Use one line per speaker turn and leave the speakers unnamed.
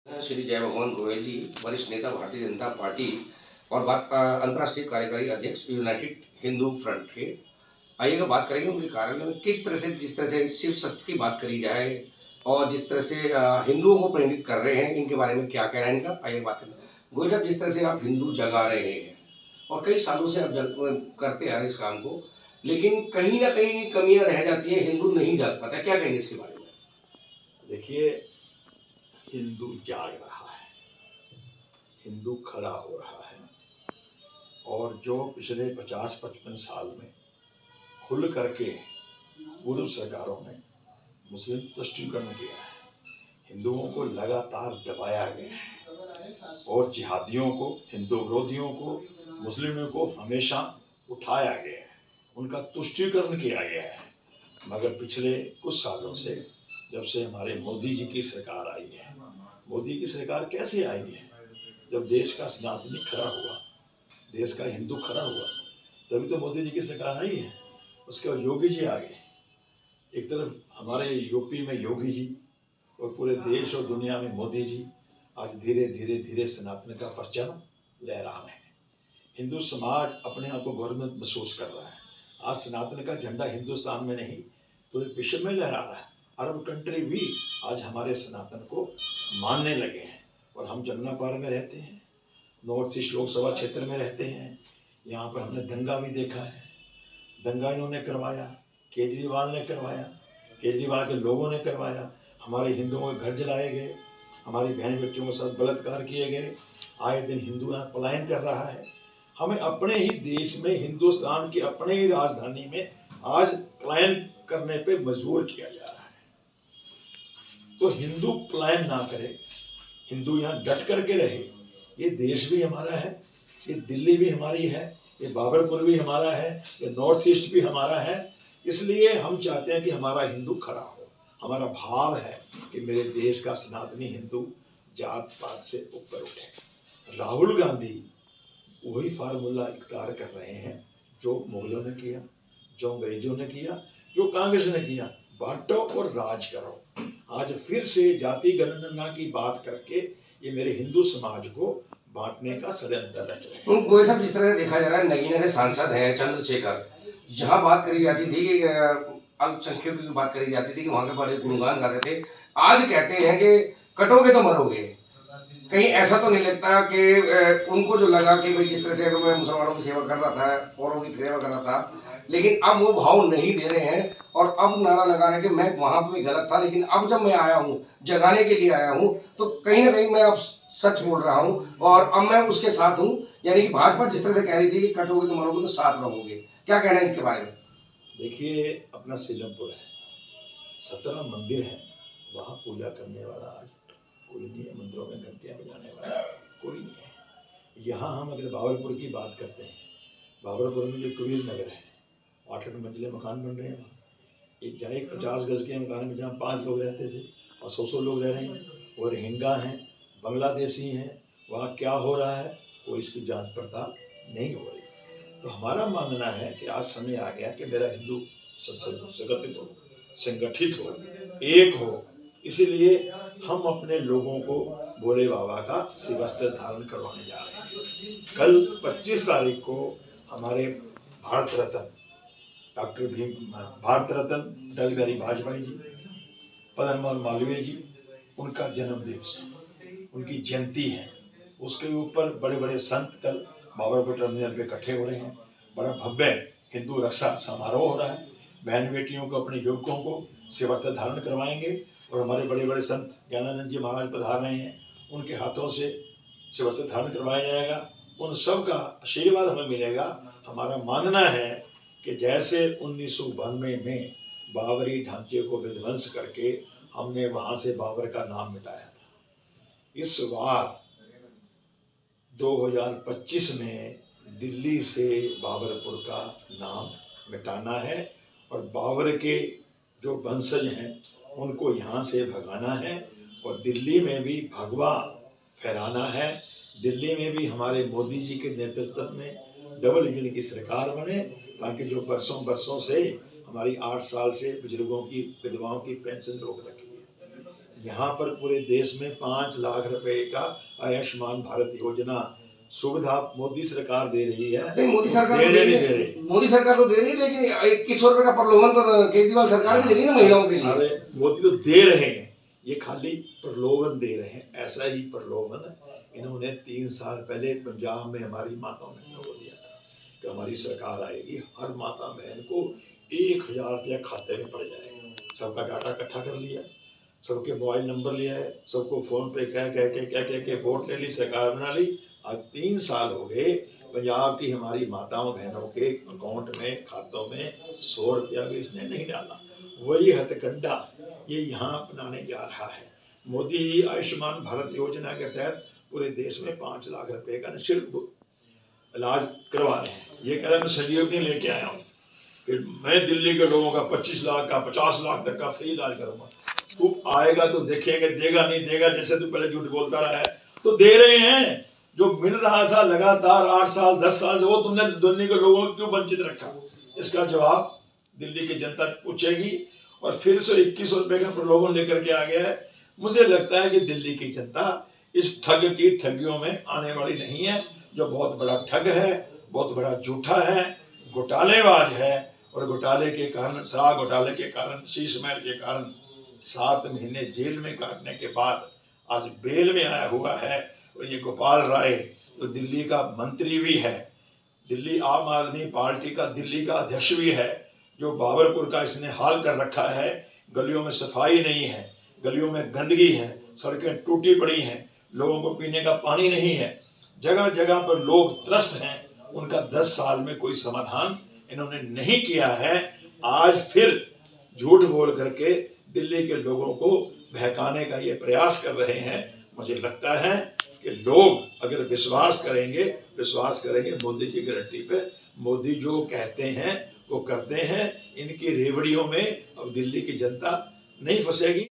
श्री जय भगवान गोयल जी, वरिष्ठ नेता भारतीय जनता पार्टी और अंतर्राष्ट्रीय कार्यकारी अध्यक्ष यूनाइटेड हिंदू फ्रंट के। आइएगा बात करेंगे उनके कार्यालय में किस तरह से, जिस तरह से शिव शस्त्र की बात करी जाए और जिस तरह से हिंदुओं को प्रेरित कर रहे हैं, इनके बारे में क्या कहना है इनका। आइए बात करें। गोयल साहब, जिस तरह से आप हिंदू जगा रहे हैं और कई सालों से आप करते आ रहे हैं इस काम को, लेकिन कहीं ना कहीं कमियां रह जाती है, हिंदू नहीं जाग पाता, क्या कहेंगे इसके बारे में?
देखिए, हिंदू जाग रहा है, हिंदू खड़ा हो रहा है और जो पिछले 50-55 साल में खुल करके पूर्व सरकारों ने मुस्लिम तुष्टीकरण किया है, हिंदुओं को लगातार दबाया गया है और जिहादियों को, हिंदू विरोधियों को, मुस्लिमों को हमेशा उठाया गया है, उनका तुष्टीकरण किया गया है। मगर पिछले कुछ सालों से, जब से हमारे मोदी जी की सरकार आई है, मोदी की सरकार कैसे आई है? जब देश का सनातनी खड़ा हुआ, देश का हिंदू खड़ा हुआ, तभी तो मोदी जी की सरकार आई है। उसके बाद योगी जी आ गए। एक तरफ हमारे यूपी में योगी जी और पूरे देश और दुनिया में मोदी जी आज धीरे धीरे धीरे सनातन का परचम लहरा रहे हैं। हिंदू समाज अपने आप को गौरवान्वित महसूस कर रहा है। आज सनातन का झंडा हिंदुस्तान में नहीं, पूरे विश्व में लहरा रहा है। अरब कंट्री भी आज हमारे सनातन को मानने लगे हैं। और हम जमुना पार में रहते हैं, नॉर्थ ईस्ट लोकसभा क्षेत्र में रहते हैं। यहाँ पर हमने दंगा भी देखा है। दंगा इन्होंने करवाया, केजरीवाल ने करवाया, केजरीवाल के लोगों ने करवाया। हमारे हिंदुओं के घर जलाए गए, हमारी बहन बेटियों के साथ बलात्कार किए गए। आए दिन हिंदू यहाँ पलायन कर रहा है। हमें अपने ही देश में, हिंदुस्तान की अपने ही राजधानी में आज पलायन करने पे मजबूर किया जा रहा है। तो हिंदू पलायन ना करे, हिंदू यहाँ डट करके रहे। ये देश भी हमारा है, ये दिल्ली भी हमारी है, ये बाबरपुर भी हमारा है, ये नॉर्थ ईस्ट भी हमारा है। इसलिए हम चाहते हैं कि हमारा हिंदू खड़ा हो। हमारा भाव है कि मेरे देश का सनातनी हिंदू जात पात से ऊपर उठे। राहुल गांधी वही फार्मूला इख्तियार कर रहे हैं जो मुगलों ने किया, जो अंग्रेजों ने किया, जो कांग्रेस ने किया। बांटो और राज करो। आज फिर से जाति गणना की बात करके ये मेरे हिंदू समाज को बांटने का षड्यंत्र रच रहे हैं।
गोयल साहब, जिस तरह से देखा जा रहा है, नगीना से सांसद हैं चंद्रशेखर, जहां बात करी जाती थी कि अल्पसंख्यकों की बात करी जाती थी कि वहां के बड़े गुणगान गाते थे, आज कहते हैं कि कटोगे तो मरोगे। कहीं ऐसा तो नहीं लगता कि उनको जो लगा कि भाई जिस तरह से मैं मुसलमानों की सेवा कर रहा था, औरों की सेवा कर रहा था, लेकिन अब वो भाव नहीं दे रहे हैं और अब नारा लगा रहे हैं कि मैं वहां पे गलत था, लेकिन अब जब मैं आया हूँ, जगाने के लिए आया हूँ, तो कहीं ना कहीं मैं अब सच बोल रहा हूँ और अब मैं उसके साथ हूँ। यानी कि भाजपा जिस तरह से कह रही थी कि कटोगे तो मरोगे, तो साथ रहोगे, क्या कहना है इसके बारे में?
देखिए, अपना सीलमपुर है, 17 मंदिर है, वहाँ पूजा करने वाला आज कोई नहीं है, मंदिरों में घंटियाँ बजाने वाला कोई नहीं है। यहाँ हम अगर बाबरपुर की बात करते हैं, बाबरपुर में जो कबीर नगर है, 8-8 मंजिले मकान बन रहे हैं वहाँ। एक जहाँ एक 50 गज के मकान में जहाँ 5 लोग रहते थे और 100 लोग रह रहे हैं। वो रोहिंग्या हैं, बांग्लादेशी हैं, वहाँ क्या हो रहा है वो इसकी जांच पड़ताल नहीं हो रही। तो हमारा मानना है कि आज समय आ गया कि मेरा हिंदू संगठित हो, एक हो। इसीलिए हम अपने लोगों को भोले बाबा का शिवस्त्र धारण करवाने जा रहे हैं। कल 25 तारीख को हमारे भारत रत्न डॉक्टर भारत रत्न अटल बिहारी वाजपेयी जी, मदन मोहन मालवीय जी, उनका जन्म दिवस है, उनकी जयंती है। उसके ऊपर बड़े बड़े संत कल बाबरपुर टर्मिनल पे इकट्ठे हो रहे हैं। बड़ा भव्य हिंदू रक्षा समारोह हो रहा है। बहन बेटियों को, अपने युवकों को शिवस्त्र धारण करवाएंगे और हमारे बड़े बड़े संत ज्ञानानंद जी महाराज पधार रहे हैं, उनके हाथों से शिवस्त्र धारण करवाया जाएगा। उन सब का आशीर्वाद हमें मिलेगा। हमारा मानना है कि जैसे 1992 में बाबरी ढांचे को विध्वंस करके हमने वहां से बाबर का नाम मिटाया था, इस बार 2025 में दिल्ली से बाबरपुर का नाम मिटाना है और बाबर के जो वंशज हैं उनको यहाँ से भगाना है और दिल्ली में भी भगवा फहराना है। दिल्ली में भी हमारे मोदी जी के नेतृत्व में डबल इंजन की सरकार बने, ताकि जो बरसों से हमारी 8 साल से बुजुर्गों की, विधवाओं की पेंशन रोक रखी है, यहाँ पर पूरे देश में 5 लाख रुपए का आयुष्मान भारत योजना सुविधा मोदी सरकार दे रही है।
नहीं, मोदी सरकार तो
देने
दे
नहीं
रही
दे
है,
रही।
मोदी सरकार तो दे रही है, लेकिन 2100 रुपए का प्रलोभन तो केजरीवाल सरकार भी दे रही है ना महिलाओं के लिए।
अरे मोदी तो दे रहे हैं, ये खाली प्रलोभन दे रहे हैं। ऐसा ही प्रलोभन इन्होंने 3 साल पहले पंजाब में हमारी माताओं बहनों को दिया था कि हमारी सरकार आएगी, हर माता बहन को 1000 रुपया खाते में पड़ जाएगा। सबका डाटा इकट्ठा कर लिया, सबके मोबाइल नंबर लिया है, सबको फोन पे कह के वोट ले ली, सरकार बना ली। आज 3 साल हो गए, पंजाब की हमारी माताओं बहनों के अकाउंट में, खातों में 100 रुपया भी इसने नहीं डाला। वही हथकंडा ये यहाँ अपनाने जा रहा है। मोदी आयुष्मान भारत योजना के तहत पूरे देश में 5 लाख रुपए का निःशुल्क इलाज करवा रहे हैं। ये कह रहा है मैं संजीवनी लेके आया हूँ कि मैं दिल्ली के लोगों का 25 लाख का 50 लाख तक का फ्री इलाज करूंगा। तू आएगा तो देखेंगे, देगा नहीं देगा, जैसे तू पहले झूठ बोलता रहा है। तो दे रहे हैं, जो मिल रहा था लगातार 8 साल 10 साल से, वो तुमने दिल्ली के लोगों को क्यों वंचित रखा? इसका जवाब दिल्ली की जनता पूछेगी। और फिर से 2100 रुपए का प्रलोभन लेकर के आ गया है। मुझे लगता है कि दिल्ली की जनता इस ठग की ठगियों में आने वाली नहीं है, जो बहुत बड़ा ठग है, बहुत बड़ा झूठा है, घोटालेबाज है। और घोटाले के कारण, शराब घोटाले के कारण, शीश महल के कारण 7 महीने जेल में काटने के बाद आज बेल में आया हुआ है। और ये गोपाल राय जो दिल्ली का मंत्री भी है, दिल्ली आम आदमी पार्टी का दिल्ली का अध्यक्ष भी है, जो बाबरपुर का इसने हाल कर रखा है। गलियों में सफाई नहीं है, गलियों में गंदगी है, सड़कें टूटी पड़ी हैं, लोगों को पीने का पानी नहीं है, जगह जगह पर लोग त्रस्त हैं। उनका 10 साल में कोई समाधान इन्होंने नहीं किया है। आज फिर झूठ बोल करके दिल्ली के लोगों को बहकाने का ये प्रयास कर रहे हैं। मुझे लगता है कि लोग अगर विश्वास करेंगे मोदी की गारंटी पे। मोदी जो कहते हैं वो करते हैं। इनकी रेवड़ियों में अब दिल्ली की जनता नहीं फंसेगी।